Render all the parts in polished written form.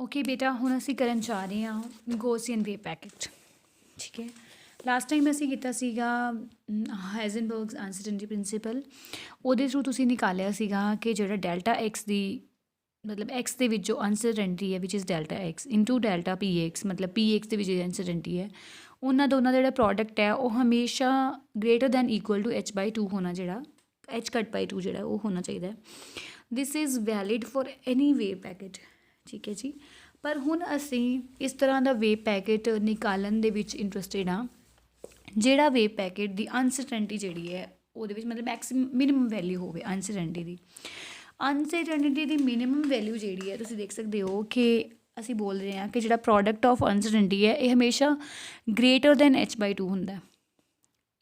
Okay बेटा ਹੁਣ ਅਸੀਂ ਕਰਨ ਜਾ ਰਹੇ ਹਾਂ ਗੋਸੀਅਨ ਵੇ ਪੈਕੇਟ। ਠੀਕ ਹੈ, ਲਾਸਟ ਟਾਈਮ ਅਸੀਂ ਕੀਤਾ ਸੀਗਾ ਹਾਈਜ਼ਨਬਰਗਸ ਅਨਸਰਟਨਟੀ ਪ੍ਰਿੰਸੀਪਲ। ਉਹਦੇ ਥਰੂ ਤੁਸੀਂ ਨਿਕਾਲਿਆ ਸੀਗਾ ਕਿ ਜਿਹੜਾ ਡੈਲਟਾ ਐਕਸ ਦੀ ਮਤਲਬ ਐਕਸ ਦੇ ਵਿੱਚ ਜੋ ਅਨਸਰਟਨਟੀ ਹੈ ਵਿਚ is delta x into delta p x, ਮਤਲਬ ਪੀ ਐਕਸ ਦੇ ਵਿੱਚ ਅਨਸਰਟਨਟੀ ਹੈ, ਉਹਨਾਂ ਦੋਨਾਂ ਦਾ ਜਿਹੜਾ ਪ੍ਰੋਡਕਟ ਹੈ ਉਹ ਹਮੇਸ਼ਾ greater than equal to h/2 ਹੋਣਾ, ਜਿਹੜਾ h/2 ਜਿਹੜਾ ਉਹ ਹੋਣਾ ਚਾਹੀਦਾ ਹੈ। This is valid for any wave packet. ਠੀਕ ਹੈ ਜੀ, ਪਰ ਹੁਣ ਅਸੀਂ ਇਸ ਤਰ੍ਹਾਂ ਦਾ ਵੇਵ ਪੈਕੇਟ ਨਿਕਾਲਣ ਦੇ ਵਿੱਚ ਇੰਟਰਸਟਿਡ ਹਾਂ ਜਿਹੜਾ ਵੇਵ ਪੈਕੇਟ ਦੀ ਅਨਸਰਟਨਟੀ ਜਿਹੜੀ ਹੈ ਉਹਦੇ ਵਿੱਚ ਮਤਲਬ ਮਿਨੀਮਮ ਵੈਲਿਊ ਹੋਵੇ ਅਨਸਰਟਨਟੀ ਦੀ। ਅਨਸਰਟਨਟੀ ਦੀ ਮਿਨੀਮਮ ਵੈਲਿਊ ਜਿਹੜੀ ਹੈ ਤੁਸੀਂ ਦੇਖ ਸਕਦੇ ਹੋ ਕਿ ਅਸੀਂ ਬੋਲ ਰਹੇ ਹਾਂ ਕਿ ਜਿਹੜਾ ਪ੍ਰੋਡਕਟ ਆਫ ਅਨਸਰਟਨਟੀ ਹੈ ਇਹ ਹਮੇਸ਼ਾ ਗ੍ਰੇਟਰ ਦੈਨ h/2 ਹੁੰਦਾ,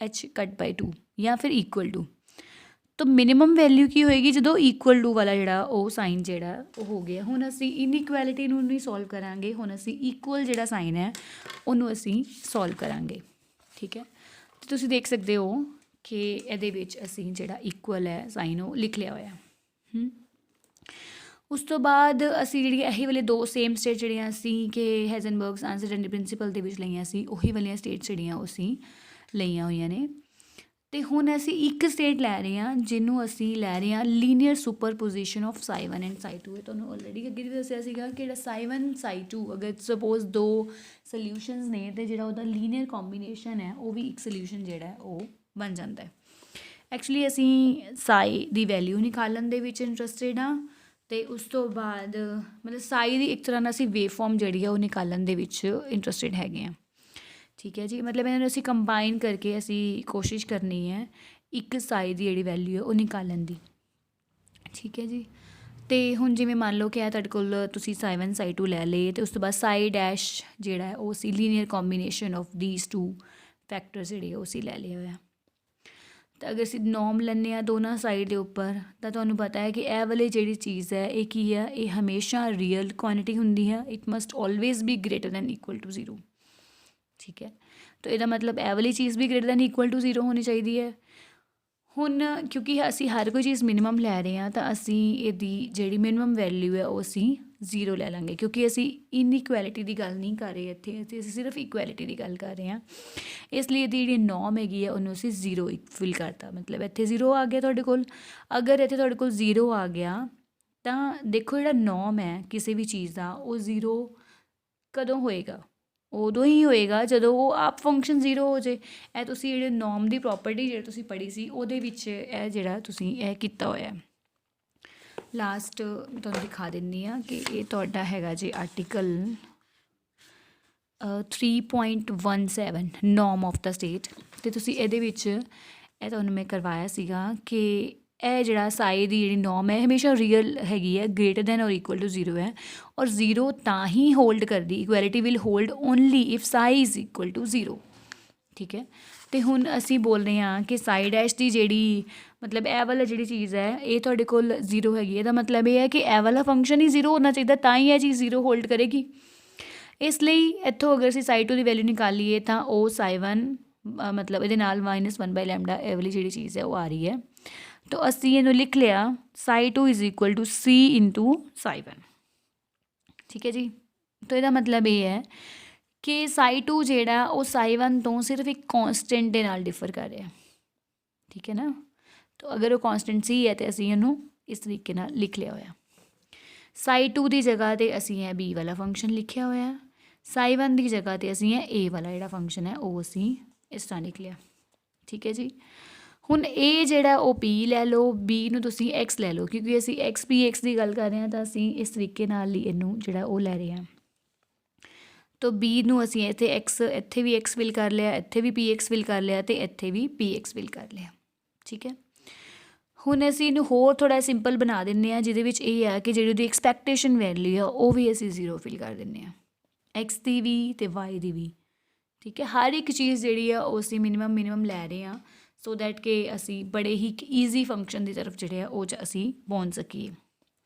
h/2 ਜਾਂ ਫਿਰ ਇਕੁਅਲ ਟੂ। ਤਾਂ ਮਿਨੀਮਮ ਵੈਲਿਊ ਕੀ ਹੋਏਗੀ ਜਦੋਂ ਇਕੁਅਲ ਟੂ ਵਾਲਾ ਜਿਹੜਾ ਉਹ ਸਾਈਨ ਜਿਹੜਾ ਉਹ ਹੋ ਗਿਆ। ਹੁਣ ਅਸੀਂ ਇਨਇਕੁਐਲਿਟੀ ਨੂੰ ਨਹੀਂ ਸੋਲਵ ਕਰਾਂਗੇ, ਹੁਣ ਅਸੀਂ ਇਕੁਅਲ ਜਿਹੜਾ ਸਾਈਨ ਹੈ ਉਹਨੂੰ ਅਸੀਂ ਸੋਲਵ ਕਰਾਂਗੇ। ਠੀਕ ਹੈ, ਅਤੇ ਤੁਸੀਂ ਦੇਖ ਸਕਦੇ ਹੋ ਕਿ ਇਹਦੇ ਵਿੱਚ ਅਸੀਂ ਜਿਹੜਾ ਇਕੁਅਲ ਹੈ ਸਾਈਨ ਉਹ ਲਿਖ ਲਿਆ ਹੋਇਆ। ਉਸ ਤੋਂ ਬਾਅਦ ਅਸੀਂ ਜਿਹੜੀ ਇਹੀ ਵਾਲੇ ਦੋ ਸੇਮ ਸਟੇਟ ਜਿਹੜੀਆਂ ਅਸੀਂ ਕਿ ਹਾਈਜ਼ਨਬਰਗਸ ਅਨਸਰਟਨਟੀ ਪ੍ਰਿੰਸੀਪਲ ਦੇ ਵਿੱਚ ਲਈਆਂ ਸੀ ਉਹੀ ਵਾਲੀਆਂ ਸਟੇਟਸ ਜਿਹੜੀਆਂ ਉਹ ਅਸੀਂ ਲਈਆਂ ਹੋਈਆਂ ਨੇ। ਅਤੇ ਹੁਣ ਅਸੀਂ ਇੱਕ ਸਟੇਟ ਲੈ ਰਹੇ ਹਾਂ ਜਿਹਨੂੰ ਅਸੀਂ ਲੈ ਰਹੇ ਹਾਂ ਲੀਨੀਅਰ ਸੁਪਰਪੋਜੀਸ਼ਨ ਆਫ ਸਾਈ 1 ਐਂਡ ਸਾਈ 2। ਇਹ ਤੁਹਾਨੂੰ ਆਲਰੇਡੀ ਅੱਗੇ ਵੀ ਦੱਸਿਆ ਸੀਗਾ ਕਿ ਜਿਹੜਾ ਸਾਈ 1 ਸਾਈ 2 ਅਗਰ ਸਪੋਜ਼ ਦੋ ਸੋਲਿਊਸ਼ਨਸ ਨੇ ਅਤੇ ਜਿਹੜਾ ਉਹਦਾ ਲੀਨੀਅਰ ਕੰਬੀਨੇਸ਼ਨ ਹੈ ਉਹ ਵੀ ਇੱਕ ਸੋਲਿਊਸ਼ਨ ਜਿਹੜਾ ਉਹ ਬਣ ਜਾਂਦਾ ਹੈ। ਐਕਚੁਅਲੀ ਅਸੀਂ ਸਾਈ ਦੀ ਵੈਲਿਊ ਨਿਕਾਲਣ ਦੇ ਵਿੱਚ ਇੰਟਰਸਟਿਡ ਹਾਂ ਅਤੇ ਉਸ ਤੋਂ ਬਾਅਦ ਮਤਲਬ ਸਾਈ ਦੀ ਇੱਕ ਤਰ੍ਹਾਂ ਨਾਲ ਅਸੀਂ ਵੇਵ ਫਾਰਮ ਜਿਹੜੀ ਆ ਉਹ ਨਿਕਾਲਣ ਦੇ ਵਿੱਚ ਇੰਟਰਸਟਿਡ ਹੈਗੇ ਹਾਂ। ਠੀਕ ਹੈ ਜੀ, ਮਤਲਬ ਇਹਨਾਂ ਨੂੰ ਅਸੀਂ ਕੰਬਾਈਨ ਕਰਕੇ ਅਸੀਂ ਕੋਸ਼ਿਸ਼ ਕਰਨੀ ਹੈ ਇੱਕ ਸਾਈ ਦੀ ਜਿਹੜੀ ਵੈਲਿਊ ਹੈ ਉਹ ਨਿਕਾਲਣ ਦੀ। ਠੀਕ ਹੈ ਜੀ, ਅਤੇ ਹੁਣ ਜਿਵੇਂ ਮੰਨ ਲਓ ਕਿ ਇਹ ਤੁਹਾਡੇ ਕੋਲ ਤੁਸੀਂ ਸਾਈ 1 ਸਾਈ 2 ਲੈ ਲਏ ਅਤੇ ਉਸ ਤੋਂ ਬਾਅਦ ਸਾਈ ਡੈਸ਼ ਜਿਹੜਾ ਹੈ ਉਹ ਅਸੀਂ linear combination of these two factors ਜਿਹੜੇ ਉਹ ਅਸੀਂ ਲੈ ਲਿਆ ਹੋਇਆ। ਤਾਂ ਅਗਰ ਅਸੀਂ ਨੋਰਮ ਲੈਂਦੇ ਹਾਂ ਦੋਨਾਂ ਸਾਈਡ ਦੇ ਉੱਪਰ ਤਾਂ ਤੁਹਾਨੂੰ ਪਤਾ ਹੈ ਕਿ ਇਹ ਵਾਲੀ ਜਿਹੜੀ ਚੀਜ਼ ਹੈ ਇਹ ਕੀ ਹੈ, ਇਹ ਹਮੇਸ਼ਾ ਰੀਅਲ ਕੁਆਂਟਿਟੀ ਹੁੰਦੀ ਹੈ। It must always be greater than equal to 0। ਠੀਕ ਹੈ, ਤਾਂ ਇਹਦਾ ਮਤਲਬ ਇਹ ਵਾਲੀ ਚੀਜ਼ ਵੀ ਗ੍ਰੇਟਰ ਦੈਨ ਇਕੁਅਲ ਟੂ 0 ਹੋਣੀ ਚਾਹੀਦੀ ਹੈ। ਹੁਣ ਕਿਉਂਕਿ ਅਸੀਂ ਹਰ ਕੋਈ ਚੀਜ਼ ਮਿਨੀਮਮ ਲੈ ਰਹੇ ਹਾਂ ਤਾਂ ਅਸੀਂ ਇਹਦੀ ਜਿਹੜੀ ਮਿਨੀਮਮ ਵੈਲਿਊ ਹੈ ਉਹ ਅਸੀਂ 0 ਲੈ ਲਾਂਗੇ, ਕਿਉਂਕਿ ਅਸੀਂ ਇਨਇਕੁਐਲਿਟੀ ਦੀ ਗੱਲ ਨਹੀਂ ਕਰ ਰਹੇ ਇੱਥੇ, ਅਸੀਂ ਸਿਰਫ ਇਕੁਐਲਿਟੀ ਦੀ ਗੱਲ ਕਰ ਰਹੇ ਹਾਂ। ਇਸ ਲਈ ਇਹਦੀ ਜਿਹੜੀ ਨੋਰਮ ਹੈਗੀ ਹੈ ਉਹਨੂੰ ਅਸੀਂ 0 ਫਿਲ ਕਰਤਾ, ਮਤਲਬ ਇੱਥੇ 0 ਆ ਗਿਆ ਤੁਹਾਡੇ ਕੋਲ। ਅਗਰ ਇੱਥੇ ਤੁਹਾਡੇ ਕੋਲ 0 ਆ ਗਿਆ ਤਾਂ ਦੇਖੋ ਜਿਹੜਾ ਨੋਰਮ ਹੈ ਕਿਸੇ ਵੀ ਚੀਜ਼ ਦਾ ਉਹ 0 ਕਦੋਂ ਹੋਏਗਾ, ਉਦੋਂ ਹੀ ਹੋਏਗਾ ਜਦੋਂ ਉਹ ਆਪ ਫੰਕਸ਼ਨ 0 ਹੋ ਜਾਏ। ਇਹ ਤੁਸੀਂ ਜਿਹੜੇ ਨੋਰਮ ਦੀ ਪ੍ਰੋਪਰਟੀ ਜਿਹੜੀ ਤੁਸੀਂ ਪੜ੍ਹੀ ਸੀ ਉਹਦੇ ਵਿੱਚ ਇਹ ਜਿਹੜਾ ਤੁਸੀਂ ਇਹ ਕੀਤਾ ਹੋਇਆ। ਲਾਸਟ ਤੁਹਾਨੂੰ ਦਿਖਾ ਦਿੰਦੀ ਹਾਂ ਕਿ ਇਹ ਤੁਹਾਡਾ ਹੈਗਾ ਜੀ article 3.17 norm of the state. ਅਤੇ ਤੁਸੀਂ ਇਹਦੇ ਵਿੱਚ ਇਹ ਤੁਹਾਨੂੰ ਮੈਂ ਕਰਵਾਇਆ ਸੀਗਾ ਕਿ ਇਹ ਜਿਹੜਾ ਸਾਈ ਦੀ ਜਿਹੜੀ ਨੋਰਮ ਹੈ ਹਮੇਸ਼ਾ ਰੀਅਲ ਹੈਗੀ ਹੈ, greater than or equal to 0 ਹੈ, ਔਰ 0 ਤਾਂ ਹੀ ਹੋਲਡ ਕਰਦੀ, equality will hold only if psi is equal to 0। ਠੀਕ ਹੈ, ਅਤੇ ਹੁਣ ਅਸੀਂ ਬੋਲ ਰਹੇ ਹਾਂ ਕਿ ਸਾਈ ਡੈਸ਼ ਦੀ ਜਿਹੜੀ ਮਤਲਬ ਇਹ ਵਾਲਾ ਜਿਹੜੀ ਚੀਜ਼ ਹੈ ਇਹ ਤੁਹਾਡੇ ਕੋਲ 0 ਹੈਗੀ, ਇਹਦਾ ਮਤਲਬ ਇਹ ਹੈ ਕਿ ਇਹ ਵਾਲਾ ਫੰਕਸ਼ਨ ਹੀ 0 ਹੋਣਾ ਚਾਹੀਦਾ ਤਾਂ ਹੀ ਇਹ ਚੀਜ਼ 0 ਹੋਲਡ ਕਰੇਗੀ। ਇਸ ਲਈ ਇੱਥੋਂ ਅਗਰ ਅਸੀਂ ਸਾਈ 2 ਦੀ ਵੈਲਿਊ ਨਿਕਾਲੀਏ ਤਾਂ ਉਹ ਸਾਈ 1 ਮਤਲਬ ਇਹਦੇ ਨਾਲ -1/λ ਇਹ ਵਾਲੀ ਜਿਹੜੀ ਚੀਜ਼ ਹੈ ਉਹ ਆ ਰਹੀ ਹੈ। ਤਾਂ ਅਸੀਂ ਇਹਨੂੰ ਲਿਖ ਲਿਆ psi 2 is equal to C into psi 1। ਠੀਕ ਹੈ ਜੀ, ਤਾਂ ਇਹਦਾ ਮਤਲਬ ਇਹ ਹੈ ਕਿ ਸਾਈ 2 ਜਿਹੜਾ ਉਹ ਸਾਈ 1 ਤੋਂ ਸਿਰਫ ਇੱਕ ਕੌਂਸਟੈਂਟ ਦੇ ਨਾਲ ਡਿਫਰ ਕਰ ਰਿਹਾ। ਠੀਕ ਹੈ ਨਾ, ਤਾਂ ਅਗਰ ਉਹ ਕੌਂਸਟੈਂਟ C ਹੈ ਤਾਂ ਅਸੀਂ ਇਹਨੂੰ ਇਸ ਤਰੀਕੇ ਨਾਲ ਲਿਖ ਲਿਆ ਹੋਇਆ। ਸਾਈ 2 ਦੀ ਜਗ੍ਹਾ 'ਤੇ ਅਸੀਂ ਇਹ B ਵਾਲਾ ਫੰਕਸ਼ਨ ਲਿਖਿਆ ਹੋਇਆ, ਸਾਈ 1 ਦੀ ਜਗ੍ਹਾ 'ਤੇ ਅਸੀਂ ਇਹ A ਵਾਲਾ ਜਿਹੜਾ ਫੰਕਸ਼ਨ ਹੈ ਉਹ ਅਸੀਂ ਇਸ ਤਰ੍ਹਾਂ ਲਿਖ ਲਿਆ। ਠੀਕ ਹੈ ਜੀ, ਹੁਣ A ਜਿਹੜਾ ਉਹ P ਲੈ ਲਓ, B ਨੂੰ ਤੁਸੀਂ X ਲੈ ਲਓ, ਕਿਉਂਕਿ ਅਸੀਂ XPX ਦੀ ਗੱਲ ਕਰ ਰਹੇ ਹਾਂ ਤਾਂ ਅਸੀਂ ਇਸ ਤਰੀਕੇ ਨਾਲ ਹੀ ਇਹਨੂੰ ਜਿਹੜਾ ਉਹ ਲੈ ਰਹੇ ਹਾਂ। ਤਾਂ B ਨੂੰ ਅਸੀਂ ਇੱਥੇ X, ਇੱਥੇ ਵੀ X ਫਿਲ ਕਰ ਲਿਆ, ਇੱਥੇ ਵੀ PX ਫਿਲ ਕਰ ਲਿਆ ਅਤੇ ਇੱਥੇ ਵੀ PX ਫਿਲ ਕਰ ਲਿਆ। ਠੀਕ ਹੈ, ਹੁਣ ਅਸੀਂ ਇਹਨੂੰ ਹੋਰ ਥੋੜ੍ਹਾ ਸਿੰਪਲ ਬਣਾ ਦਿੰਦੇ ਹਾਂ ਜਿਹਦੇ ਵਿੱਚ ਇਹ ਆ ਕਿ ਜਿਹੜੀ ਉਹਦੀ ਐਕਸਪੈਕਟੇਸ਼ਨ ਵੈਲਿਊ ਆ ਉਹ ਵੀ ਅਸੀਂ 0 ਫਿਲ ਕਰ ਦਿੰਦੇ ਹਾਂ, X ਦੀ ਵੀ ਅਤੇ Y ਦੀ ਵੀ। ਠੀਕ ਹੈ, ਹਰ ਇੱਕ ਚੀਜ਼ ਜਿਹੜੀ ਆ ਉਹ ਅਸੀਂ ਮਿਨੀਮਮ ਲੈ ਰਹੇ ਹਾਂ ਸੋ ਦੈਟ ਕਿ ਅਸੀਂ ਬੜੇ ਹੀ ਈਜ਼ੀ ਫੰਕਸ਼ਨ ਦੀ ਤਰਫ ਜਿਹੜੇ ਆ ਉਹ 'ਚ ਅਸੀਂ ਪਹੁੰਚ ਸਕੀਏ।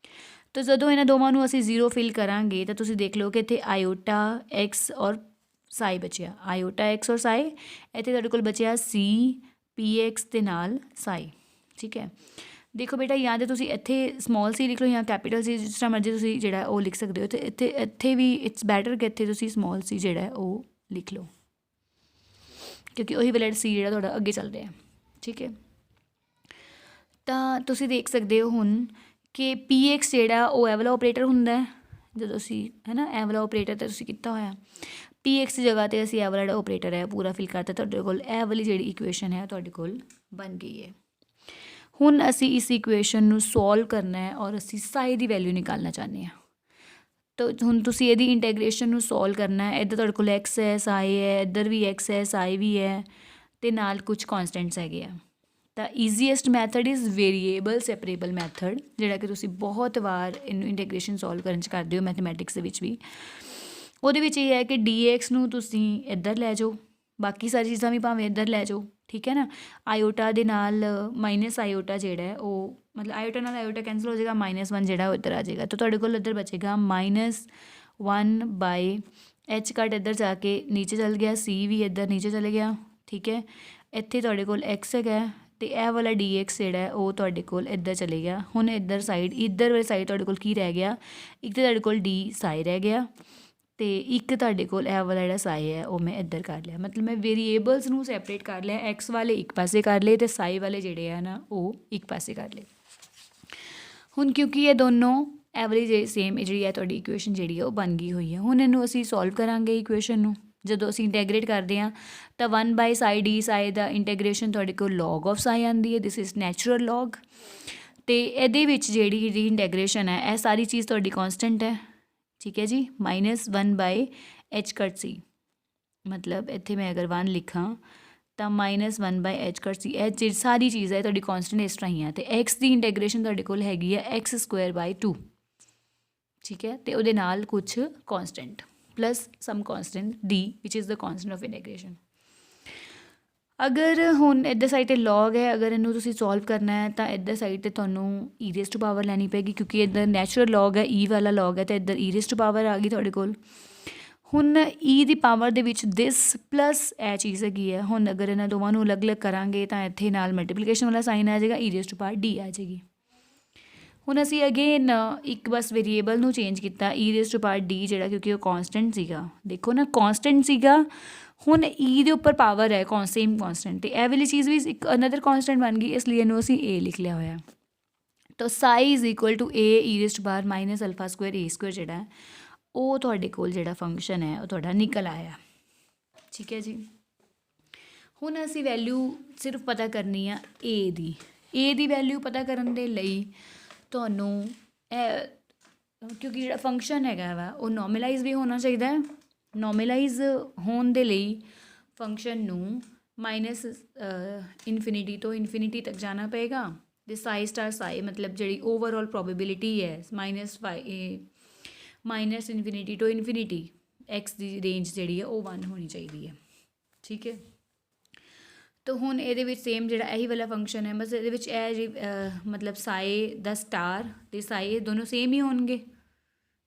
ਤਾਂ ਜਦੋਂ ਇਹਨਾਂ ਦੋਵਾਂ ਨੂੰ ਅਸੀਂ 0 ਫਿਲ ਕਰਾਂਗੇ ਤਾਂ ਤੁਸੀਂ ਦੇਖ ਲਓ ਕਿ ਇੱਥੇ ਆਇਓਟਾ X ਔਰ ਸਾਈ ਬਚਿਆ, ਆਇਓਟਾ X ਔਰ ਸਾਈ, ਇੱਥੇ ਤੁਹਾਡੇ ਕੋਲ ਬਚਿਆ C PX ਦੇ ਨਾਲ ਸਾਈ। ਠੀਕ ਹੈ, ਦੇਖੋ ਬੇਟਾ, ਜਾਂ ਤਾਂ ਤੁਸੀਂ ਇੱਥੇ ਸਮੋਲ ਸੀ ਲਿਖ ਲਓ ਜਾਂ ਕੈਪੀਟਲ ਸੀ, ਜਿਸ ਤਰ੍ਹਾਂ ਮਰਜ਼ੀ ਤੁਸੀਂ ਜਿਹੜਾ ਉਹ ਲਿਖ ਸਕਦੇ ਹੋ। ਅਤੇ ਇੱਥੇ ਵੀ ਇਟਸ ਬੈਟਰ ਕਿ ਇੱਥੇ ਤੁਸੀਂ ਸਮੋਲ ਸੀ ਜਿਹੜਾ ਉਹ ਲਿਖ ਲਓ, ਕਿਉਂਕਿ ਉਹੀ ਵਾਲਾ ਸੀ ਜਿਹੜਾ ਤੁਹਾਡਾ ਅੱਗੇ ਚੱਲ ਰਿਹਾ। ਠੀਕ ਹੈ, ਤਾਂ ਤੁਸੀਂ ਦੇਖ ਸਕਦੇ ਹੋ ਹੁਣ ਕਿ PX ਜਿਹੜਾ ਉਹ ਇਹ ਵਾਲਾ ਆਪਰੇਟਰ ਹੁੰਦਾ ਜਦੋਂ ਅਸੀਂ ਹੈ ਨਾ ਇਹ ਵਾਲਾ ਆਪਰੇਟਰ ਤਾਂ ਤੁਸੀਂ ਕੀਤਾ ਹੋਇਆ। PX ਦੀ ਜਗ੍ਹਾ 'ਤੇ ਅਸੀਂ ਇਹ ਵਾਲਾ ਜਿਹੜਾ ਆਪਰੇਟਰ ਹੈ ਪੂਰਾ ਫਿਲ ਕਰਤਾ। ਤੁਹਾਡੇ ਕੋਲ ਇਹ ਵਾਲੀ ਜਿਹੜੀ ਇਕੁਏਸ਼ਨ ਹੈ ਤੁਹਾਡੇ ਕੋਲ ਬਣ ਗਈ ਹੈ। ਹੁਣ ਅਸੀਂ ਇਸ ਇਕੁਏਸ਼ਨ ਨੂੰ ਸੋਲਵ ਕਰਨਾ ਹੈ ਔਰ ਅਸੀਂ ਸਾਈ ਦੀ ਵੈਲਿਊ ਨਿਕਾਲਣਾ ਚਾਹੁੰਦੇ ਹਾਂ। ਤਾਂ ਹੁਣ ਤੁਸੀਂ ਇਹਦੀ ਇੰਟੈਗਰੇਸ਼ਨ ਨੂੰ ਸੋਲਵ ਕਰਨਾ ਹੈ। ਇੱਧਰ ਤੁਹਾਡੇ ਕੋਲ x ਹੈ, ਸਾਈ ਹੈ, ਇੱਧਰ ਵੀ x ਹੈ, ਸਾਈ ਵੀ ਹੈ, ਅਤੇ ਨਾਲ ਕੁਝ ਕੌਨਸਟੈਂਟਸ ਹੈਗੇ ਆ। ਤਾਂ easiest method is variable separable method, ਜਿਹੜਾ ਕਿ ਤੁਸੀਂ ਬਹੁਤ ਵਾਰ ਇਹਨੂੰ ਇੰਟੈਗਰੇਸ਼ਨ ਸੋਲਵ ਕਰਨ 'ਚ ਕਰਦੇ ਹੋ ਮੈਥਮੈਟਿਕਸ ਦੇ ਵਿੱਚ ਵੀ। ਉਹਦੇ ਵਿੱਚ ਇਹ ਹੈ ਕਿ dx ਨੂੰ ਤੁਸੀਂ ਇੱਧਰ ਲੈ ਜਾਓ, ਬਾਕੀ ਸਾਰੀ ਚੀਜ਼ਾਂ ਵੀ ਭਾਵੇਂ ਇੱਧਰ ਲੈ ਜਾਓ। ਠੀਕ ਹੈ ਨਾ, ਆਇਓਟਾ ਦੇ ਨਾਲ ਮਾਈਨਸ ਆਇਓਟਾ ਜਿਹੜਾ ਹੈ ਉਹ ਮਤਲਬ ਆਇਓਟਾ ਨਾਲ ਆਇਓਟਾ ਕੈਂਸਲ ਹੋ ਜਾਏਗਾ, -1 ਜਿਹੜਾ ਉਹ ਇੱਧਰ ਆ ਜਾਏਗਾ। ਤਾਂ ਤੁਹਾਡੇ ਕੋਲ ਇੱਧਰ ਬਚੇਗਾ -1/h ਕੱਟ ਇੱਧਰ ਜਾ ਕੇ ਨੀਚੇ ਚੱਲ ਗਿਆ, c ਵੀ ਇੱਧਰ ਨੀਚੇ ਚਲੇ ਗਿਆ। ਠੀਕ ਹੈ, ਇੱਥੇ ਤੁਹਾਡੇ ਕੋਲ x ਹੈਗਾ ਅਤੇ ਇਹ ਵਾਲਾ dx ਜਿਹੜਾ ਉਹ ਤੁਹਾਡੇ ਕੋਲ ਇੱਧਰ ਚਲੇ ਗਿਆ। ਹੁਣ ਇੱਧਰ ਵਾਲੀ ਸਾਈਡ ਤੁਹਾਡੇ ਕੋਲ ਕੀ ਰਹਿ ਗਿਆ, ਇੱਕ ਤਾਂ ਤੁਹਾਡੇ ਕੋਲ d ਸਾਈ ਰਹਿ ਗਿਆ ਅਤੇ ਇੱਕ ਤੁਹਾਡੇ ਕੋਲ ਇਹ ਵਾਲਾ ਜਿਹੜਾ ਸਾਈ ਹੈ ਉਹ ਮੈਂ ਇੱਧਰ ਕਰ ਲਿਆ। ਮਤਲਬ ਮੈਂ ਵੇਰੀਏਬਲਸ ਨੂੰ ਸੈਪਰੇਟ ਕਰ ਲਿਆ, x ਵਾਲੇ ਇੱਕ ਪਾਸੇ ਕਰ ਲਏ ਅਤੇ ਸਾਈ ਵਾਲੇ ਜਿਹੜੇ ਆ ਨਾ ਉਹ ਇੱਕ ਪਾਸੇ ਕਰ ਲਏ। ਹੁਣ ਕਿਉਂਕਿ ਇਹ ਦੋਨੋਂ ਐਵਰੇਜ ਸੇਮ ਜਿਹੜੀ ਹੈ ਤੁਹਾਡੀ ਇਕੁਏਸ਼ਨ ਜਿਹੜੀ ਹੈ ਉਹ ਬਣ ਗਈ ਹੋਈ ਹੈ। ਹੁਣ ਇਹਨੂੰ ਅਸੀਂ ਸੋਲਵ ਕਰਾਂਗੇ ਇਕੁਏਸ਼ਨ ਨੂੰ। ਜਦੋਂ ਅਸੀਂ ਇੰਟੈਗਰੇਟ ਕਰਦੇ ਹਾਂ ਤਾਂ 1/ਸਾਈ d ਸਾਈ ਦਾ ਇੰਟੈਗਰੇਸ਼ਨ ਤੁਹਾਡੇ ਕੋਲ log ਆਫ ਸਾਈ ਆਉਂਦੀ ਹੈ। This is natural log. ਅਤੇ ਇਹਦੇ ਵਿੱਚ ਜਿਹੜੀ ਇੰਟੈਗਰੇਸ਼ਨ ਹੈ ਇਹ ਸਾਰੀ ਚੀਜ਼ ਤੁਹਾਡੀ ਕੌਨਸਟੈਂਟ ਹੈ। ਠੀਕ ਹੈ ਜੀ, -1/h ਕੱਟ c, ਮਤਲਬ ਇੱਥੇ ਮੈਂ ਅਗਰ 1 ਲਿਖਾਂ ਤਾਂ -1/h ਕੱਟ c, ਇਹ ਜਿਹੜੀ ਸਾਰੀ ਚੀਜ਼ ਹੈ ਤੁਹਾਡੀ ਕੌਨਸਟੈਂਟ ਇਸ ਤਰ੍ਹਾਂ ਹੀ ਹੈ। ਅਤੇ x ਦੀ ਇੰਟੈਗਰੇਸ਼ਨ ਤੁਹਾਡੇ ਕੋਲ ਹੈਗੀ ਹੈ x²/2। ਠੀਕ ਹੈ, ਅਤੇ ਉਹਦੇ ਨਾਲ ਕੁਛ constant plus some constant d ਵਿਚ is the constant of integration. ਅਗਰ ਹੁਣ ਇੱਧਰ ਸਾਈਡ 'ਤੇ log ਹੈ, ਅਗਰ ਇਹਨੂੰ ਤੁਸੀਂ ਸੋਲਵ ਕਰਨਾ ਹੈ ਤਾਂ ਇੱਧਰ ਸਾਈਡ 'ਤੇ ਤੁਹਾਨੂੰ e⁻² ਲੈਣੀ ਪਏਗੀ, ਕਿਉਂਕਿ ਇੱਧਰ ਨੈਚੁਰਲ log ਹੈ, e ਵਾਲਾ log ਹੈ, ਅਤੇ ਇੱਧਰ e⁻² ਆ ਗਈ ਤੁਹਾਡੇ ਕੋਲ। ਹੁਣ e ਦੀ ਪਾਵਰ ਦੇ ਵਿੱਚ ਦਿਸ ਪਲੱਸ ਇਹ ਚੀਜ਼ ਹੈਗੀ ਹੈ। ਹੁਣ ਅਗਰ ਇਹਨਾਂ ਦੋਵਾਂ ਨੂੰ ਅਲੱਗ-ਅਲੱਗ ਕਰਾਂਗੇ ਤਾਂ ਇੱਥੇ ਨਾਲ ਮਲਟੀਪਲੀਕੇਸ਼ਨ ਵਾਲਾ ਸਾਈਨ ਆ ਜਾਏਗਾ, e⁻d ਆ ਜਾਏਗੀ। ਹੁਣ ਅਸੀਂ ਅਗੇਨ ਇੱਕ ਬਸ ਵੇਰੀਏਬਲ ਨੂੰ ਚੇਂਜ ਕੀਤਾ, e⁻d ਜਿਹੜਾ, ਕਿਉਂਕਿ ਉਹ ਕੌਨਸਟੈਂਟ ਸੀਗਾ। ਦੇਖੋ ਨਾ ਕੌਨਸਟੈਂਟ ਸੀਗਾ, ਹੁਣ e ਦੇ ਉੱਪਰ ਪਾਵਰ ਹੈ ਸੇਮ ਕੌਨਸਟੈਂਟ, ਅਤੇ ਇਹ ਵਾਲੀ ਚੀਜ਼ ਵੀ ਇੱਕ ਅਨਦਰ ਕੌਨਸਟੈਂਟ ਬਣ ਗਈ, ਇਸ ਲਈ ਇਹਨੂੰ ਅਸੀਂ a ਲਿਖ ਲਿਆ ਹੋਇਆ। ਤਾਂ psi is equal to a e⁻−α² ਜਿਹੜਾ ਉਹ ਤੁਹਾਡੇ ਕੋਲ ਜਿਹੜਾ ਫੰਕਸ਼ਨ ਹੈ ਉਹ ਤੁਹਾਡਾ ਨਿਕਲ ਆਇਆ। ਠੀਕ ਹੈ ਜੀ, ਹੁਣ ਅਸੀਂ ਵੈਲਿਊ ਸਿਰਫ ਪਤਾ ਕਰਨੀ ਆ a ਦੀ ਵੈਲਿਊ ਪਤਾ ਕਰਨ ਦੇ ਲਈ ਤੁਹਾਨੂੰ ਕਿਉਂਕਿ ਜਿਹੜਾ ਫੰਕਸ਼ਨ ਹੈਗਾ ਵਾ ਉਹ ਨੋਰਮਲਾਈਜ਼ ਵੀ ਹੋਣਾ ਚਾਹੀਦਾ ਹੈ। ਨੋਰਮਲਾਈਜ਼ ਹੋਣ ਦੇ ਲਈ ਫੰਕਸ਼ਨ ਨੂੰ -∞ ਤੋਂ ∞ ਤੱਕ ਜਾਣਾ ਪਏਗਾ। ਅਤੇ ਸਾਈ ਮਤਲਬ ਜਿਹੜੀ ਓਵਰਆਲ ਪ੍ਰੋਬੇਬਿਲਿਟੀ ਹੈ -∞ ਤੋਂ ∞, x ਦੀ ਰੇਂਜ ਜਿਹੜੀ ਹੈ ਉਹ 1 ਹੋਣੀ ਚਾਹੀਦੀ ਹੈ। ਠੀਕ ਹੈ, ਤਾਂ ਹੁਣ ਇਹਦੇ ਵਿੱਚ ਸੇਮ ਜਿਹੜਾ ਇਹੀ ਵਾਲਾ ਫੰਕਸ਼ਨ ਹੈ, ਬਸ ਇਹਦੇ ਵਿੱਚ ਇਹ ਜੀ ਮਤਲਬ ਸਾਈ ਦਾ ਸਟਾਰ ਅਤੇ ਸਾਈ ਦੋਨੋਂ ਸੇਮ ਹੀ ਹੋਣਗੇ।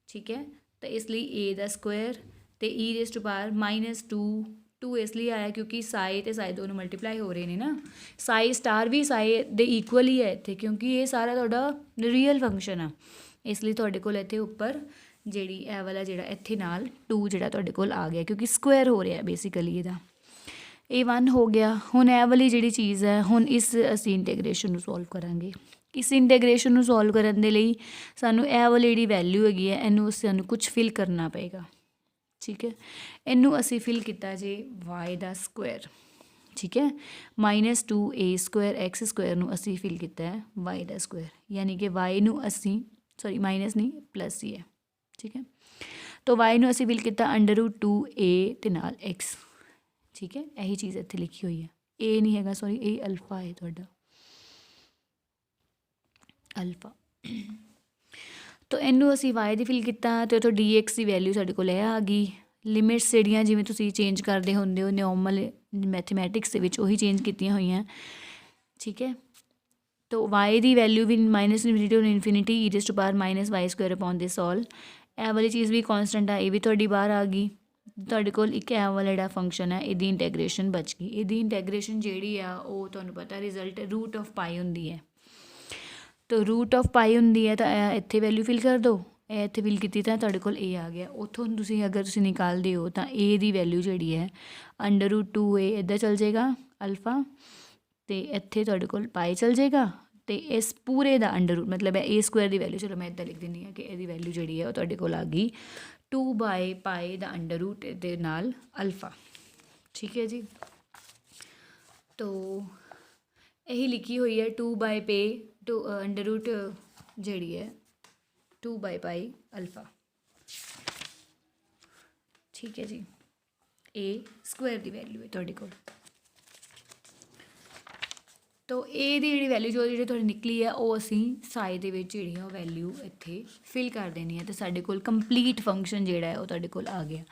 ਠੀਕ ਹੈ, ਤਾਂ ਇਸ ਲਈ a ਦਾ ਸਕੁਆਇਰ ਅਤੇ e⁻²2 ਇਸ ਲਈ ਆਇਆ ਕਿਉਂਕਿ ਸਾਈ ਅਤੇ ਸਾਈ ਦੋਨੋਂ ਮਲਟੀਪਲਾਈ ਹੋ ਰਹੇ ਨੇ ਨਾ। ਸਾਈ ਸਟਾਰ ਵੀ ਸਾਈ ਦੇ ਇਕੁਅਲ ਹੀ ਹੈ ਇੱਥੇ, ਕਿਉਂਕਿ ਇਹ ਸਾਰਾ ਤੁਹਾਡਾ ਰੀਅਲ ਫੰਕਸ਼ਨ ਆ, ਇਸ ਲਈ ਤੁਹਾਡੇ ਕੋਲ ਇੱਥੇ ਉੱਪਰ ਜਿਹੜੀ ਇਹ ਵਾਲਾ ਜਿਹੜਾ ਇੱਥੇ ਨਾਲ 2 ਜਿਹੜਾ ਤੁਹਾਡੇ ਕੋਲ ਆ ਗਿਆ, ਕਿਉਂਕਿ ਸਕੁਆਇਰ ਹੋ ਰਿਹਾ ਬੇਸਿਕਲੀ ਇਹਦਾ। ਇਹ 1 ਹੋ ਗਿਆ। ਹੁਣ ਇਹ ਵਾਲੀ ਜਿਹੜੀ ਚੀਜ਼ ਹੈ, ਹੁਣ ਇਸ ਅਸੀਂ ਇੰਟੈਗਰੇਸ਼ਨ ਨੂੰ ਸੋਲਵ ਕਰਾਂਗੇ। ਇਸ ਇੰਟੈਗਰੇਸ਼ਨ ਨੂੰ ਸੋਲਵ ਕਰਨ ਦੇ ਲਈ ਸਾਨੂੰ ਇਹ ਵਾਲੀ ਜਿਹੜੀ ਵੈਲਿਊ ਹੈਗੀ ਹੈ ਇਹਨੂੰ ਸਾਨੂੰ ਕੁਛ ਫਿਲ ਕਰਨਾ ਪਏਗਾ। ਠੀਕ ਹੈ, ਇਹਨੂੰ ਅਸੀਂ ਫਿਲ ਕੀਤਾ ਜੇ y ਦਾ ਸਕੁਆਇਰ। ਠੀਕ ਹੈ, -2a²x² ਨੂੰ ਅਸੀਂ ਫਿਲ ਕੀਤਾ ਹੈ y ਦਾ ਸਕੁਆਇਰ, ਯਾਨੀ ਕਿ y ਨੂੰ ਅਸੀਂ ਮਾਈਨਸ ਨਹੀਂ ਪਲੱਸ ਹੀ ਹੈ। ਠੀਕ ਹੈ, ਤਾਂ y ਨੂੰ ਅਸੀਂ ਫਿਲ ਕੀਤਾ √2a ਅਤੇ ਨਾਲ x। ਠੀਕ ਹੈ, ਇਹੀ ਚੀਜ਼ ਇੱਥੇ ਲਿਖੀ ਹੋਈ ਹੈ, a ਨਹੀਂ ਹੈਗਾ, ਇਹ ਅਲਫਾ ਹੈ ਤੁਹਾਡਾ, ਅਲਫਾ। ਤਾਂ ਇਹਨੂੰ ਅਸੀਂ y ਦੀ ਫਿਲ ਕੀਤਾ ਅਤੇ ਉੱਥੋਂ dx ਦੀ ਵੈਲਿਊ ਸਾਡੇ ਕੋਲ ਇਹ ਆ ਗਈ। ਲਿਮਿਟਸ ਜਿਹੜੀਆਂ ਜਿਵੇਂ ਤੁਸੀਂ ਚੇਂਜ ਕਰਦੇ ਹੁੰਦੇ ਹੋ ਨੋਰਮਲ ਮੈਥਮੈਟਿਕਸ ਦੇ ਵਿੱਚ ਉਹੀ ਚੇਂਜ ਕੀਤੀਆਂ ਹੋਈਆਂ। ਠੀਕ ਹੈ, ਤਾਂ y ਦੀ ਵੈਲਿਊ ਵੀ -∞ ਤੋਂ e⁻−y²/this all। ਇਹ ਵਾਲੀ ਚੀਜ਼ ਵੀ ਕੌਨਸਟੈਂਟ ਆ, ਇਹ ਵੀ ਤੁਹਾਡੀ ਬਾਹਰ ਆ ਗਈ। ਤੁਹਾਡੇ ਕੋਲ ਇੱਕ ਇਹ ਵਾਲਾ ਜਿਹੜਾ ਫੰਕਸ਼ਨ ਹੈ ਇਹਦੀ ਇੰਟੈਗਰੇਸ਼ਨ ਬਚ ਗਈ। ਇਹਦੀ ਇੰਟੈਗਰੇਸ਼ਨ ਜਿਹੜੀ ਆ ਉਹ ਤੁਹਾਨੂੰ ਪਤਾ ਰਿਜ਼ਲਟ √π ਹੁੰਦੀ ਹੈ। तो रूट ऑफ पाई ਹੁੰਦੀ ਹੈ ਤਾਂ ਇੱਥੇ ਵੈਲਿਊ ਫਿਲ ਕਰ ਦਿਓ, ਇਹ ਇੱਥੇ ਫਿਲ ਕੀਤੀ ਤਾਂ ਤੁਹਾਡੇ ਕੋਲ a ਆ ਗਿਆ। ਉੱਥੋਂ ਤੁਸੀਂ ਅਗਰ ਤੁਸੀਂ ਨਿਕਾਲਦੇ ਹੋ ਤਾਂ a ਦੀ ਵੈਲਿਊ ਜਿਹੜੀ ਹੈ √2a ਇੱਦਾਂ ਚੱਲ ਜਾਏਗਾ ਅਲਫਾ, ਅਤੇ ਇੱਥੇ ਤੁਹਾਡੇ ਕੋਲ ਪਾਈ ਚੱਲ ਜਾਏਗਾ, ਅਤੇ ਇਸ ਪੂਰੇ ਦਾ ਅੰਡਰ ਮਤਲਬ ਹੈ a² ਦੀ ਵੈਲਿਊ, ਚਲੋ ਮੈਂ ਇੱਦਾਂ ਲਿਖ ਦਿੰਦੀ ਹਾਂ ਕਿ ਇਹਦੀ ਵੈਲਿਊ ਜਿਹੜੀ ਹੈ ਉਹ ਤੁਹਾਡੇ ਕੋਲ ਆ ਗਈ 2/π ਦਾ √ ਦੇ ਨਾਲ ਅਲਫਾ। ਠੀਕ ਹੈ ਜੀ, ਤੋ ਇਹੀ ਲਿਖੀ ਹੋਈ ਹੈ 2/π √ ਜਿਹੜੀ ਹੈ 2/π ਅਲਫਾ। ਠੀਕ ਹੈ ਜੀ, a² ਦੀ ਵੈਲਿਊ ਹੈ ਤੁਹਾਡੇ ਕੋਲ। ਤੋ a ਦੀ ਜਿਹੜੀ ਵੈਲਿਊ ਜਿਹੜੀ ਤੁਹਾਡੀ ਨਿਕਲੀ ਹੈ ਉਹ ਅਸੀਂ ਸਾਈ ਦੇ ਵਿੱਚ ਜਿਹੜੀ ਹੈ ਉਹ ਵੈਲਿਊ ਇੱਥੇ ਫਿਲ ਕਰ ਦੇਣੀ ਹੈ, ਅਤੇ ਸਾਡੇ ਕੋਲ ਕੰਪਲੀਟ ਫੰਕਸ਼ਨ ਜਿਹੜਾ ਹੈ ਉਹ ਤੁਹਾਡੇ ਕੋਲ ਆ ਗਿਆ।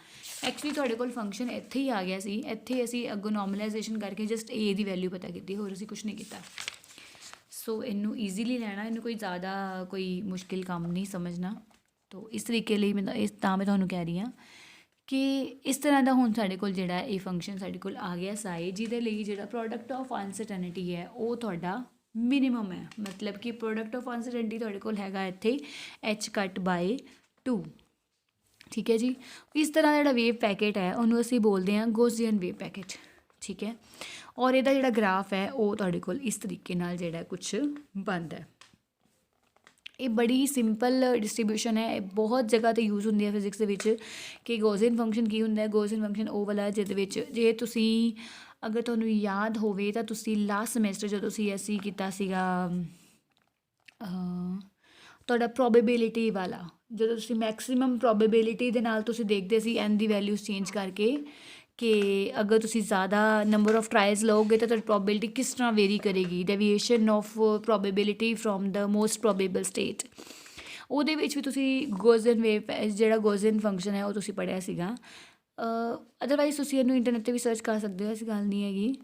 ਐਕਚੁਅਲੀ ਤੁਹਾਡੇ ਕੋਲ ਫੰਕਸ਼ਨ ਇੱਥੇ ਹੀ ਆ ਗਿਆ ਸੀ, ਇੱਥੇ ਅਸੀਂ ਅੱਗੋਂ ਨੋਰਮਲਾਈਜੇਸ਼ਨ ਕਰਕੇ ਜਸਟ a ਦੀ ਵੈਲਿਊ ਪਤਾ ਕੀਤੀ, ਹੋਰ ਅਸੀਂ ਕੁਛ ਨਹੀਂ ਕੀਤਾ। ਸੋ ਇਹਨੂੰ ਈਜ਼ੀਲੀ ਲੈਣਾ, ਇਹਨੂੰ ਕੋਈ ਜ਼ਿਆਦਾ ਕੋਈ ਮੁਸ਼ਕਿਲ ਕੰਮ ਨਹੀਂ ਸਮਝਣਾ। ਤੋ ਇਸ ਤਰੀਕੇ ਲਈ ਮੈਂ ਤੁਹਾਨੂੰ ਕਹਿ ਰਹੀ ਹਾਂ ਕਿ ਇਸ ਤਰ੍ਹਾਂ ਦਾ ਹੁਣ ਸਾਡੇ ਕੋਲ ਜਿਹੜਾ ਇਹ ਫੰਕਸ਼ਨ ਸਾਡੇ ਕੋਲ ਆ ਗਿਆ ਸਾਈ, ਜਿਹਦੇ ਲਈ ਜਿਹੜਾ ਪ੍ਰੋਡਕਟ ਆਫ ਅਨਸਰਟਨਟੀ ਹੈ ਉਹ ਤੁਹਾਡਾ ਮਿਨੀਮਮ ਹੈ। ਮਤਲਬ ਕਿ ਪ੍ਰੋਡਕਟ ਆਫ ਅਨਸਰਟਨਟੀ ਤੁਹਾਡੇ ਕੋਲ ਹੈਗਾ ਇੱਥੇ h/2। ਠੀਕ ਹੈ ਜੀ, ਇਸ ਤਰ੍ਹਾਂ ਦਾ ਜਿਹੜਾ ਵੇਵ ਪੈਕੇਟ ਹੈ ਉਹਨੂੰ ਅਸੀਂ ਬੋਲਦੇ ਹਾਂ ਗੌਸੀਅਨ ਵੇਵ ਪੈਕੇਟ। ਠੀਕ ਹੈ, ਔਰ ਇਹਦਾ ਜਿਹੜਾ ਗ੍ਰਾਫ ਹੈ ਉਹ ਤੁਹਾਡੇ ਕੋਲ ਇਸ ਤਰੀਕੇ ਨਾਲ ਜਿਹੜਾ ਕੁਛ ਬਣਦਾ। ਇਹ ਬੜੀ ਸਿੰਪਲ ਡਿਸਟਰੀਬਿਊਸ਼ਨ ਹੈ, ਇਹ ਬਹੁਤ ਜਗ੍ਹਾ 'ਤੇ ਯੂਜ਼ ਹੁੰਦੀ ਹੈ ਫਿਜ਼ਿਕਸ ਦੇ ਵਿੱਚ ਕਿ ਗੌਸੀਅਨ ਫੰਕਸ਼ਨ ਕੀ ਹੁੰਦਾ ਹੈ। ਗੌਸੀਅਨ ਫੰਕਸ਼ਨ ਉਹ ਵਾਲਾ ਜਿਹਦੇ ਵਿੱਚ ਜੇ ਤੁਸੀਂ ਅਗਰ ਤੁਹਾਨੂੰ ਯਾਦ ਹੋਵੇ ਤਾਂ ਤੁਸੀਂ ਲਾਸਟ ਸਮੈਸਟਰ ਜਦੋਂ ਅਸੀਂ ਕੀਤਾ ਸੀਗਾ ਤੁਹਾਡਾ ਪ੍ਰੋਬੇਬਿਲਿਟੀ ਵਾਲਾ, ਜਦੋਂ ਤੁਸੀਂ ਮੈਕਸੀਮਮ ਪ੍ਰੋਬੇਬਿਲਿਟੀ ਦੇ ਨਾਲ ਤੁਸੀਂ ਦੇਖਦੇ ਸੀ n ਦੀ ਵੈਲਿਊਜ਼ ਚੇਂਜ ਕਰਕੇ ਕਿ ਅਗਰ ਤੁਸੀਂ ਜ਼ਿਆਦਾ ਨੰਬਰ ਆਫ ਟਰਾਇਲਸ ਲਓਗੇ ਤਾਂ ਤੁਹਾਡੀ ਪ੍ਰੋਬੇਬਿਲਿਟੀ ਕਿਸ ਤਰ੍ਹਾਂ ਵੇਰੀ ਕਰੇਗੀ, deviation of probability from the most probable state. ਉਹਦੇ ਵਿੱਚ ਵੀ ਤੁਸੀਂ ਗੌਸੀਅਨ ਵੇਵ ਜਿਹੜਾ ਗੌਸੀਅਨ ਫੰਕਸ਼ਨ ਹੈ ਉਹ ਤੁਸੀਂ ਪੜ੍ਹਿਆ ਸੀਗਾ। ਅਦਰਵਾਈਜ਼ ਤੁਸੀਂ ਇਹਨੂੰ ਇੰਟਰਨੈਟ 'ਤੇ ਵੀ ਸਰਚ ਕਰ ਸਕਦੇ ਹੋ, ਐਸੀ ਗੱਲ ਨਹੀਂ ਹੈਗੀ।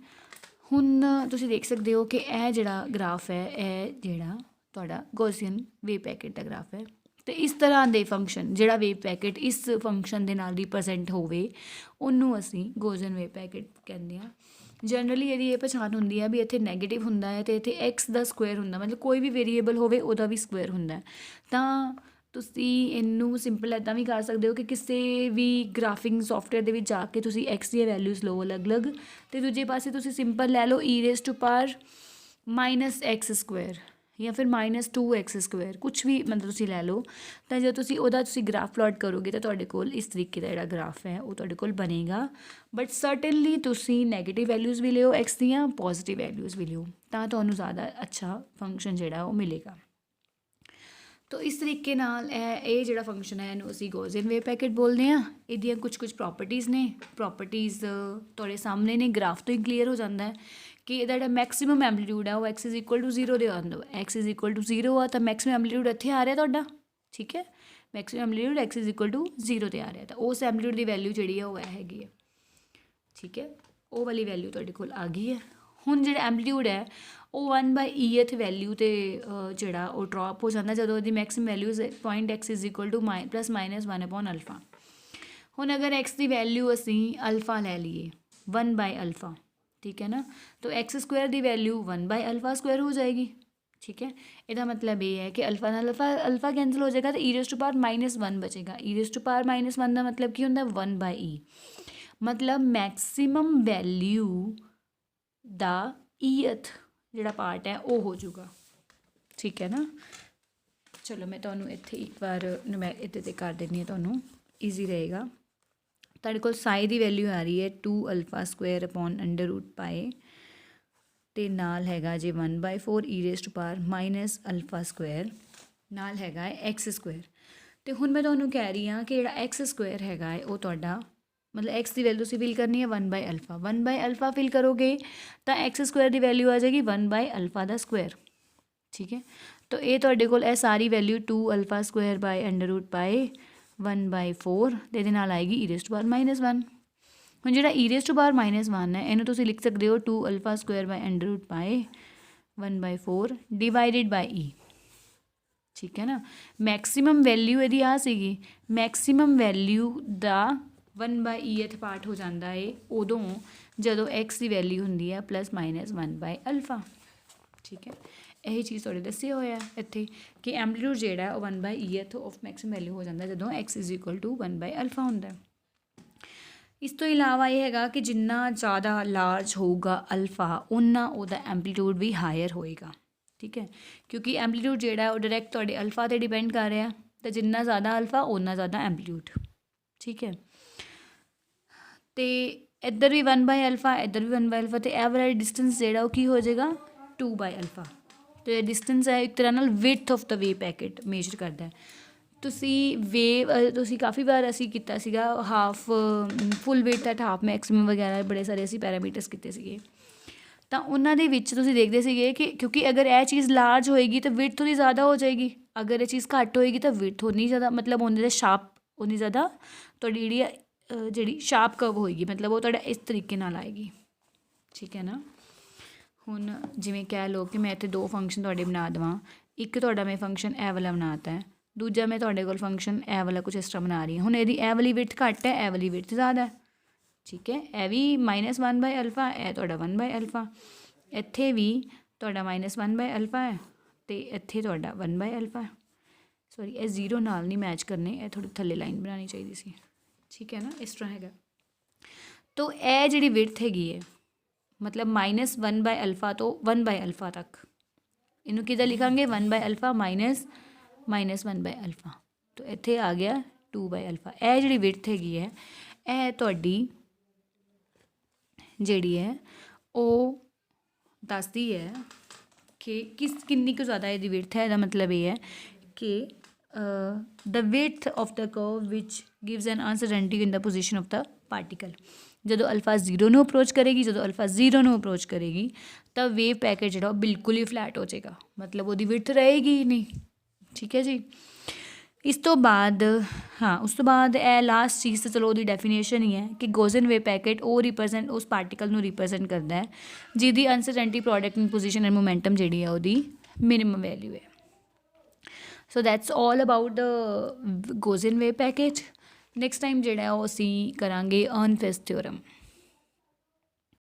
ਹੁਣ ਤੁਸੀਂ ਦੇਖ ਸਕਦੇ ਹੋ ਕਿ ਇਹ ਜਿਹੜਾ ਗ੍ਰਾਫ ਹੈ ਇਹ ਜਿਹੜਾ ਤੁਹਾਡਾ ਗੌਸੀਅਨ ਵੇਵ ਪੈਕੇਟ ਦਾ ਗ੍ਰਾਫ ਹੈ। ਅਤੇ ਇਸ ਤਰ੍ਹਾਂ ਦੇ ਫੰਕਸ਼ਨ ਜਿਹੜਾ ਵੇਵ ਪੈਕੇਟ ਇਸ ਫੰਕਸ਼ਨ ਦੇ ਨਾਲ ਰਿਪਰੈਜ਼ੈਂਟ ਹੋਵੇ ਉਹਨੂੰ ਅਸੀਂ ਗੌਸੀਅਨ ਵੇਵ ਪੈਕੇਟ ਕਹਿੰਦੇ ਹਾਂ। ਜਨਰਲੀ ਇਹਦੀ ਇਹ ਪਛਾਣ ਹੁੰਦੀ ਹੈ ਵੀ ਇੱਥੇ ਨੈਗੇਟਿਵ ਹੁੰਦਾ ਹੈ ਅਤੇ ਇੱਥੇ x ਦਾ ਸਕੁਅਰ ਹੁੰਦਾ, ਮਤਲਬ ਕੋਈ ਵੀ ਵੇਰੀਏਬਲ ਹੋਵੇ ਉਹਦਾ ਵੀ ਸਕੁਅਰ ਹੁੰਦਾ। ਤਾਂ ਤੁਸੀਂ ਇਹਨੂੰ ਸਿੰਪਲ ਇੱਦਾਂ ਵੀ ਕਰ ਸਕਦੇ ਹੋ ਕਿ ਕਿਸੇ ਵੀ ਗ੍ਰਾਫਿੰਗ ਸੋਫਟਵੇਅਰ ਦੇ ਵਿੱਚ ਜਾ ਕੇ ਤੁਸੀਂ x ਦੀਆਂ ਵੈਲਿਊਜ਼ ਲਓ ਅਲੱਗ-ਅਲੱਗ, ਅਤੇ ਦੂਜੇ ਪਾਸੇ ਤੁਸੀਂ ਸਿੰਪਲ ਲੈ ਲਓ e⁻⁻x² ਜਾਂ ਫਿਰ -2x², ਕੁਛ ਵੀ ਮਤਲਬ ਤੁਸੀਂ ਲੈ ਲਓ। ਤਾਂ ਜਦੋਂ ਤੁਸੀਂ ਉਹਦਾ ਗ੍ਰਾਫ ਪਲਾਟ ਕਰੋਗੇ ਤਾਂ ਤੁਹਾਡੇ ਕੋਲ ਇਸ ਤਰੀਕੇ ਦਾ ਜਿਹੜਾ ਗ੍ਰਾਫ ਹੈ ਉਹ ਤੁਹਾਡੇ ਕੋਲ ਬਣੇਗਾ। ਬਟ ਸਰਟਨਲੀ ਤੁਸੀਂ ਨੈਗੇਟਿਵ ਵੈਲਿਊਜ਼ ਵੀ ਲਿਓ x ਦੀਆਂ, ਪੋਜ਼ੀਟਿਵ ਵੈਲਿਊਜ਼ ਵੀ ਲਿਓ, ਤਾਂ ਤੁਹਾਨੂੰ ਜ਼ਿਆਦਾ ਅੱਛਾ ਫੰਕਸ਼ਨ ਜਿਹੜਾ ਉਹ ਮਿਲੇਗਾ। ਤੋ ਇਸ ਤਰੀਕੇ ਨਾਲ ਇਹ ਜਿਹੜਾ ਫੰਕਸ਼ਨ ਹੈ ਇਹਨੂੰ ਅਸੀਂ ਗੌਸੀਅਨ ਵੇਵ ਪੈਕੇਟ ਬੋਲਦੇ ਹਾਂ। ਇਹਦੀਆਂ ਕੁਛ ਪ੍ਰੋਪਰਟੀਜ਼ ਨੇ, ਪ੍ਰੋਪਰਟੀਜ਼ ਤੁਹਾਡੇ ਸਾਹਮਣੇ ਨੇ, ਗ੍ਰਾਫ ਤੋਂ ਹੀ ਕਲੀਅਰ ਹੋ ਜਾਂਦਾ ਹੈ ਕਿ ਇਹਦਾ ਜਿਹੜਾ ਮੈਕਸੀਮਮ ਐਂਪਲੀਟਿਊਡ ਹੈ ਉਹ x=0 ਦੇ ਆਉਂਦਾ। x=0 ਆ ਤਾਂ ਮੈਕਸੀਮਮ ਐਂਪਲੀਟਿਊਡ ਇੱਥੇ ਆ ਰਿਹਾ ਤੁਹਾਡਾ। ਠੀਕ ਹੈ, ਮੈਕਸੀਮਮ ਐਂਪਲੀਟਿਊਡ x=0 ਤੇ ਆ ਰਿਹਾ, ਤਾਂ ਉਸ ਐਂਪਲੀਟਿਊਡ ਦੀ ਵੈਲਿਊ ਜਿਹੜੀ ਹੈ ਉਹ ਇਹ ਹੈਗੀ ਹੈ। ਠੀਕ ਹੈ, ਉਹ ਵਾਲੀ ਵੈਲਿਊ ਤੁਹਾਡੇ ਕੋਲ ਆ ਗਈ ਹੈ। ਹੁਣ ਜਿਹੜਾ ਐਂਪਲੀਟਿਊਡ ਹੈ ਉਹ 1/e ਵੈਲਿਊ 'ਤੇ ਜਿਹੜਾ ਉਹ ਡਰੋਪ ਹੋ ਜਾਂਦਾ ਜਦੋਂ ਇਹਦੀ ਮੈਕਸੀਮਮ ਵੈਲਿਊਜ਼ ਪੁਆਇੰਟ x ±1/α। ਹੁਣ ਅਗਰ x ਦੀ ਵੈਲਿਊ ਅਸੀਂ ਅਲਫਾ ਲੈ ਲਈਏ 1/α, ਠੀਕ ਹੈ ਨਾ, ਤਾਂ x² ਦੀ ਵੈਲਿਊ 1/α² ਹੋ ਜਾਏਗੀ। ਠੀਕ ਹੈ, ਇਹਦਾ ਮਤਲਬ ਇਹ ਹੈ ਕਿ ਅਲਫਾ ਨਾਲ ਅਲਫਾ ਕੈਂਸਲ ਹੋ ਜਾਏਗਾ ਤਾਂ e⁻⁻1 ਬਚੇਗਾ। e⁻⁻1 ਦਾ ਮਤਲਬ ਕੀ ਹੁੰਦਾ 1/e, ਮਤਲਬ ਮੈਕਸੀਮਮ ਵੈਲਿਊ ਦਾ eth ਜਿਹੜਾ ਪਾਰਟ ਹੈ ਉਹ ਹੋ ਜਾਊਗਾ। ਠੀਕ ਹੈ ਨਾ, ਚਲੋ ਮੈਂ ਤੁਹਾਨੂੰ ਇੱਥੇ ਇੱਕ ਵਾਰ ਮੈਂ ਇਹਦੇ 'ਤੇ ਕਰ ਦਿੰਦੀ ਹਾਂ, ਤੁਹਾਨੂੰ ਈਜ਼ੀ ਰਹੇਗਾ। ਤੁਹਾਡੇ ਕੋਲ ਸਾਈ ਦੀ ਵੈਲਿਊ ਆ ਰਹੀ ਹੈ 2α² ਅਤੇ ਨਾਲ ਹੈਗਾ ਜੇ 1/4 e⁻⁻α², ਨਾਲ ਹੈਗਾ ਹੈ x²। ਅਤੇ ਹੁਣ ਮੈਂ ਤੁਹਾਨੂੰ ਕਹਿ ਰਹੀ ਹਾਂ ਕਿ ਜਿਹੜਾ x² ਹੈਗਾ ਹੈ ਉਹ ਤੁਹਾਡਾ ਮਤਲਬ x ਦੀ ਵੈਲਿਊ ਤੁਸੀਂ ਫਿਲ ਕਰਨੀ ਹੈ 1/α। 1/α ਫਿਲ ਕਰੋਗੇ ਤਾਂ x² ਦੀ ਵੈਲਿਊ ਆ ਜਾਏਗੀ 1/α²। ਠੀਕ ਹੈ, ਤਾਂ ਇਹ ਤੁਹਾਡੇ ਕੋਲ ਇਹ ਸਾਰੀ ਵੈਲਿਊ 2α² 1/4 ਅਤੇ ਇਹਦੇ ਨਾਲ ਆਏਗੀ e⁻⁻1। ਹੁਣ ਜਿਹੜਾ e⁻⁻1 ਹੈ ਇਹਨੂੰ ਤੁਸੀਂ ਲਿਖ ਸਕਦੇ ਹੋ 2α² 1/4 ਡਿਵਾਈਡਿਡ ਬਾਈ e। ਠੀਕ ਹੈ ਨਾ, ਮੈਕਸੀਮਮ ਵੈਲਿਊ ਇਹਦੀ ਆ ਸੀਗੀ, ਮੈਕਸੀਮਮ ਵੈਲਿਊ ਦਾ 1/e ਪਾਰਟ ਹੋ ਜਾਂਦਾ ਹੈ ਉਦੋਂ ਜਦੋਂ x ਦੀ ਵੈਲਿਊ ਹੁੰਦੀ ਹੈ +-1/α। ਠੀਕ ਹੈ, ਇਹੀ ਚੀਜ਼ ਤੁਹਾਡੇ ਦੱਸਿਆ ਹੋਇਆ ਇੱਥੇ ਕਿ ਐਂਪਲੀਟਿਊਡ ਜਿਹੜਾ ਉਹ 1/eth ਆਫ ਮੈਕਸਿਮਮ ਵੈਲਿਊ ਹੋ ਜਾਂਦਾ ਜਦੋਂ x = 1/α ਹੁੰਦਾ। ਇਸ ਤੋਂ ਇਲਾਵਾ ਇਹ ਹੈਗਾ ਕਿ ਜਿੰਨਾ ਜ਼ਿਆਦਾ ਲਾਰਜ ਹੋਊਗਾ ਅਲਫਾ ਉਨਾ ਉਹਦਾ ਐਂਪਲੀਟਿਊਡ ਵੀ ਹਾਇਰ ਹੋਏਗਾ, ਠੀਕ ਹੈ, ਕਿਉਂਕਿ ਐਂਪਲੀਟਿਊਡ ਜਿਹੜਾ ਉਹ ਡਾਇਰੈਕਟ ਤੁਹਾਡੇ ਅਲਫਾ 'ਤੇ ਡਿਪੈਂਡ ਕਰ ਰਿਹਾ, ਤਾਂ ਜਿੰਨਾ ਜ਼ਿਆਦਾ ਅਲਫਾ ਓਨਾ ਜ਼ਿਆਦਾ ਐਂਪਲੀਟਿਊਡ, ਠੀਕ ਹੈ। ਅਤੇ ਇੱਧਰ ਵੀ 1/α, ਇੱਧਰ ਵੀ 1/α, ਅਤੇ ਇਹ ਵਾਲਾ ਡਿਸਟੈਂਸ ਜਿਹੜਾ ਉਹ ਕੀ ਹੋ ਜਾਏਗਾ 2/α। ਅਤੇ ਡਿਸਟੈਂਸ ਹੈ ਇੱਕ ਤਰ੍ਹਾਂ ਨਾਲ width of the wave packet major ਕਰਦਾ। ਤੁਸੀਂ ਕਾਫੀ ਵਾਰ ਅਸੀਂ ਕੀਤਾ ਸੀਗਾ half full width at half maximum ਵਗੈਰਾ, ਬੜੇ ਸਾਰੇ ਅਸੀਂ ਪੈਰਾਮੀਟਰਸ ਕੀਤੇ ਸੀਗੇ, ਤਾਂ ਉਹਨਾਂ ਦੇ ਵਿੱਚ ਤੁਸੀਂ ਦੇਖਦੇ ਸੀਗੇ ਕਿ ਕਿਉਂਕਿ ਅਗਰ ਇਹ ਚੀਜ਼ ਲਾਰਜ ਹੋਏਗੀ ਤਾਂ ਵਿਡਥ ਉਹਦੀ ਜ਼ਿਆਦਾ ਹੋ ਜਾਏਗੀ, ਅਗਰ ਇਹ ਚੀਜ਼ ਘੱਟ ਹੋਏਗੀ ਤਾਂ ਵਿਡਥ ਉਨੀ ਜ਼ਿਆਦਾ, ਮਤਲਬ ਉਹਦੇ ਦਾ ਸ਼ਾਰਪ ਉਨੀ ਜ਼ਿਆਦਾ ਤੁਹਾਡੀ ਜਿਹੜੀ ਸ਼ਾਰਪ ਕਰਵ ਹੋਏਗੀ, ਮਤਲਬ ਉਹ ਤੁਹਾਡਾ ਇਸ ਤਰੀਕੇ ਨਾਲ ਆਏਗੀ, ਠੀਕ ਹੈ ਨਾ। ਹੁਣ ਜਿਵੇਂ ਕਹਿ ਲਓ ਕਿ ਮੈਂ ਇੱਥੇ 2 ਫੰਕਸ਼ਨ ਤੁਹਾਡੇ ਬਣਾ ਦੇਵਾਂ, ਇੱਕ ਤੁਹਾਡਾ ਮੈਂ ਫੰਕਸ਼ਨ ਇਹ ਵਾਲਾ ਬਣਾ ਤਾ, ਦੂਜਾ ਮੈਂ ਤੁਹਾਡੇ ਕੋਲ ਫੰਕਸ਼ਨ ਇਹ ਵਾਲਾ ਕੁਛ ਇਸ ਤਰ੍ਹਾਂ ਬਣਾ ਰਹੀ ਹਾਂ। ਹੁਣ ਇਹਦੀ ਇਹ ਵਾਲੀ ਵਿਡਥ ਘੱਟ ਹੈ, ਇਹ ਵਾਲੀ ਵਿਡਥ ਜ਼ਿਆਦਾ, ਠੀਕ ਹੈ। ਇਹ ਵੀ -1/α, ਇਹ ਤੁਹਾਡਾ 1/α, ਇੱਥੇ ਵੀ ਤੁਹਾਡਾ -1/α ਹੈ ਅਤੇ ਇੱਥੇ ਤੁਹਾਡਾ 1/α। ਸੋਰੀ, ਇਹ 0 ਨਾਲ ਨਹੀਂ ਮੈਚ ਕਰਨੇ, ਇਹ ਥੋੜ੍ਹੀ ਥੱਲੇ ਲਾਈਨ ਬਣਾਉਣੀ ਚਾਹੀਦੀ ਸੀ, ਠੀਕ ਹੈ ਨਾ, ਇਸ ਤਰ੍ਹਾਂ ਹੈਗਾ। ਤੋ ਇਹ ਜਿਹੜੀ ਵਿਡਥ ਹੈਗੀ ਹੈ ਮਤਲਬ -1/α ਤੋਂ 1/α ਤੱਕ, ਇਹਨੂੰ ਕਿੱਦਾਂ ਲਿਖਾਂਗੇ 1/α -1/α, ਤੋ ਇੱਥੇ ਆ ਗਿਆ 2/α। ਇਹ ਜਿਹੜੀ ਵਿਡਥ ਹੈਗੀ ਹੈ ਇਹ ਤੁਹਾਡੀ ਜਿਹੜੀ ਹੈ ਉਹ ਦੱਸਦੀ ਹੈ ਕਿ ਕਿੰਨੀ ਕੁ ਜ਼ਿਆਦਾ ਇਹਦੀ ਵਿਡਥ ਹੈ। ਇਹਦਾ ਮਤਲਬ ਇਹ ਹੈ ਕਿ the width of the curve which gives an uncertainty in the position of the particle, ਜਦੋਂ ਅਲਫਾ 0 ਨੂੰ ਅਪਰੋਚ ਕਰੇਗੀ, ਜਦੋਂ ਅਲਫਾ 0 ਨੂੰ ਅਪਰੋਚ ਕਰੇਗੀ ਤਾਂ ਵੇਵ ਪੈਕੇਟ ਜਿਹੜਾ ਉਹ ਬਿਲਕੁਲ ਹੀ ਫਲੈਟ ਹੋ ਜਾਏਗਾ, ਮਤਲਬ ਉਹਦੀ ਵਿਡਥ ਰਹੇਗੀ ਹੀ ਨਹੀਂ, ਠੀਕ ਹੈ ਜੀ। ਇਸ ਤੋਂ ਬਾਅਦ ਉਸ ਤੋਂ ਬਾਅਦ ਇਹ ਲਾਸਟ ਚੀਜ਼ ਤਾਂ ਚਲੋ ਉਹਦੀ ਡੈਫੀਨੇਸ਼ਨ ਹੀ ਹੈ ਕਿ ਗੋਜ਼ਨ ਵੇਵ ਪੈਕੇਟ ਉਹ ਰਿਪਰੈਜ਼ੈਂਟ ਉਸ ਪਾਰਟੀਕਲ ਨੂੰ ਰਿਪਰੈਜ਼ੈਂਟ ਕਰਦਾ ਹੈ ਜਿਹਦੀ uncertainty product in position and momentum ਜਿਹੜੀ ਹੈ ਉਹਦੀ ਮਿਨੀਮਮ ਵੈਲਿਊ ਹੈ। So that's all about the Gaussian wave package. Next time ਜਿਹੜਾ ਉਹ ਅਸੀਂ ਕਰਾਂਗੇ ਅਰਨਫੈਸਟ ਥਿਓਰਮ।